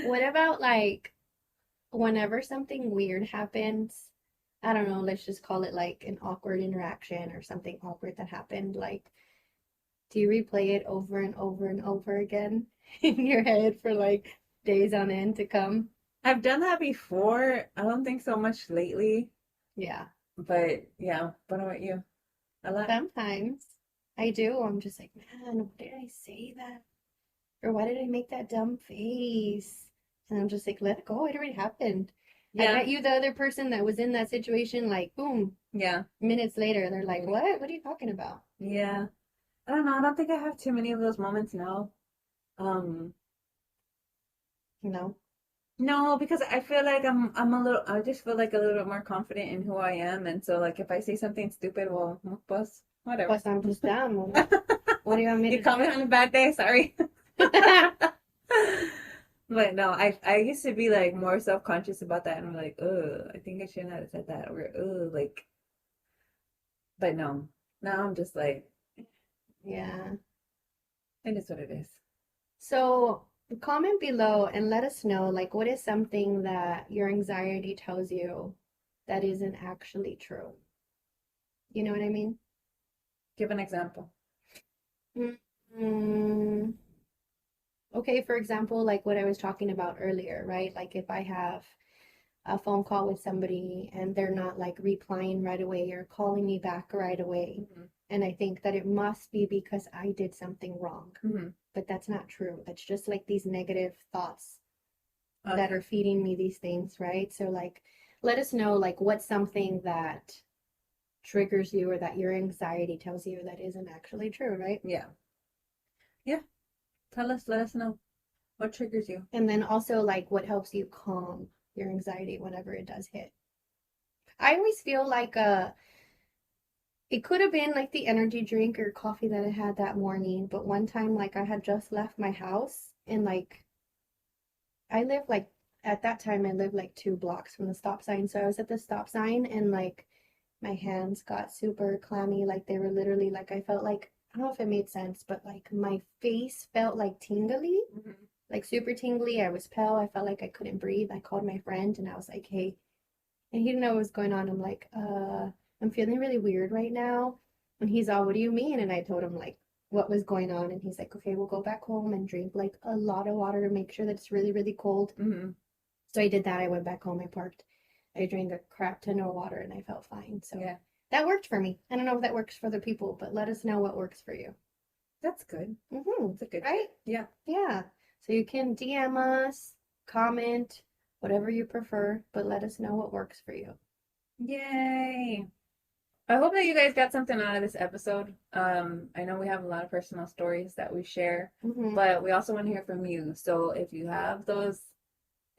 Speaker 1: What about like whenever something weird happens? I don't know, let's just call it like an awkward interaction or something awkward that happened. Like, do you replay it over and over and over again in your head for like days on end to come?
Speaker 2: I've done that before. I don't think so much lately,
Speaker 1: Yeah.
Speaker 2: but yeah. What about you? A lot.
Speaker 1: Sometimes I do. I'm just like, man, why did I say that? Or why did I make that dumb face? And I'm just like, let it go. It already happened. I
Speaker 2: Yeah,
Speaker 1: bet you the other person that was in that situation, like, boom,
Speaker 2: yeah,
Speaker 1: minutes later, they're like, what? What are you talking about?
Speaker 2: yeah. I don't know. I don't think I have too many of those moments now. Um,
Speaker 1: You know?
Speaker 2: no, because I feel like I just feel like a little bit more confident in who I am, and so like if I say something stupid, well, pues, whatever.
Speaker 1: Plus, I'm just dumb. What do you want me
Speaker 2: You
Speaker 1: to
Speaker 2: caught me
Speaker 1: do?
Speaker 2: on a bad day, sorry. But no, I used to be like more self-conscious about that and I'm like, I think I shouldn't have said that or like but no. Now I'm just like,
Speaker 1: Yeah.
Speaker 2: it is what it is.
Speaker 1: So comment below and let us know, like, what is something that your anxiety tells you that isn't actually true? You know what I mean?
Speaker 2: Give an example.
Speaker 1: Mm, okay, for example, like what I was talking about earlier, right? Like if I have a phone call with somebody and they're not like replying right away or calling me back right away,
Speaker 2: Hmm.
Speaker 1: and I think that it must be because I did something wrong,
Speaker 2: Hmm.
Speaker 1: but that's not true. That's just like these negative thoughts that
Speaker 2: Okay.
Speaker 1: are feeding me these things, right? So like let us know like what's something that triggers you or that your anxiety tells you that isn't actually true, right?
Speaker 2: Yeah. Yeah. Let us know what triggers you.
Speaker 1: And then also like what helps you calm your anxiety whenever it does hit. I always feel like It could have been like the energy drink or coffee that I had that morning, but one time like I had just left my house and like I live like at that time I lived like 2 blocks from the stop sign. So I was at the stop sign and like my hands got super clammy. Like they were literally like I felt like I don't know if it made sense, but like my face felt like tingly,
Speaker 2: Mhm.
Speaker 1: like super tingly. I was pale. I felt like I couldn't breathe. I called my friend and I was like, hey, and he didn't know what was going on. I'm like, I'm feeling really weird right now. And he's all, what do you mean? And I told him like what was going on. And he's like, okay, we'll go back home and drink like a lot of water to make sure that it's really, really cold.
Speaker 2: Mhm.
Speaker 1: So I did that. I went back home. I parked. I drank a crap ton of water and I felt fine. So
Speaker 2: Yeah,
Speaker 1: that worked for me. I don't know if that works for other people, but let us know what works for you.
Speaker 2: that's good.
Speaker 1: Mm-hmm.
Speaker 2: That's a good.
Speaker 1: Right?
Speaker 2: Yeah.
Speaker 1: Yeah. So you can DM us, comment, whatever you prefer, but let us know what works for you.
Speaker 2: Yay. I hope that you guys got something out of this episode. I know we have a lot of personal stories that we share,
Speaker 1: Mm-hmm.
Speaker 2: but we also want to hear from you. So if you have those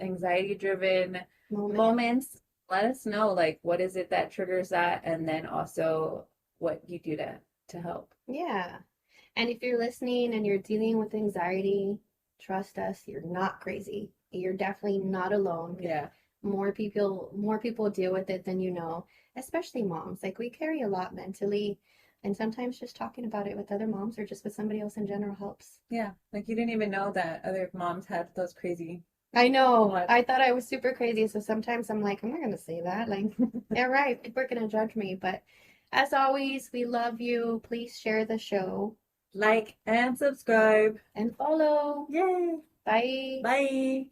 Speaker 2: anxiety-driven
Speaker 1: Moment.
Speaker 2: moments, let us know, like, what is it that triggers that, and then also what you do to help.
Speaker 1: Yeah. And if you're listening and you're dealing with anxiety, trust us, you're not crazy. You're definitely not alone.
Speaker 2: Yeah.
Speaker 1: More people deal with it than you know, especially moms. Like we carry a lot mentally, and sometimes just talking about it with other moms or just with somebody else in general helps.
Speaker 2: Yeah. Like you didn't even know that other moms had those crazy
Speaker 1: I know.
Speaker 2: what?
Speaker 1: I thought I was super crazy, so sometimes I'm like, I'm not gonna say that. Like, yeah, right. People are gonna judge me. But as always, we love you. Please share the show
Speaker 2: Like and subscribe.
Speaker 1: and follow.
Speaker 2: Yay.
Speaker 1: Bye.
Speaker 2: Bye.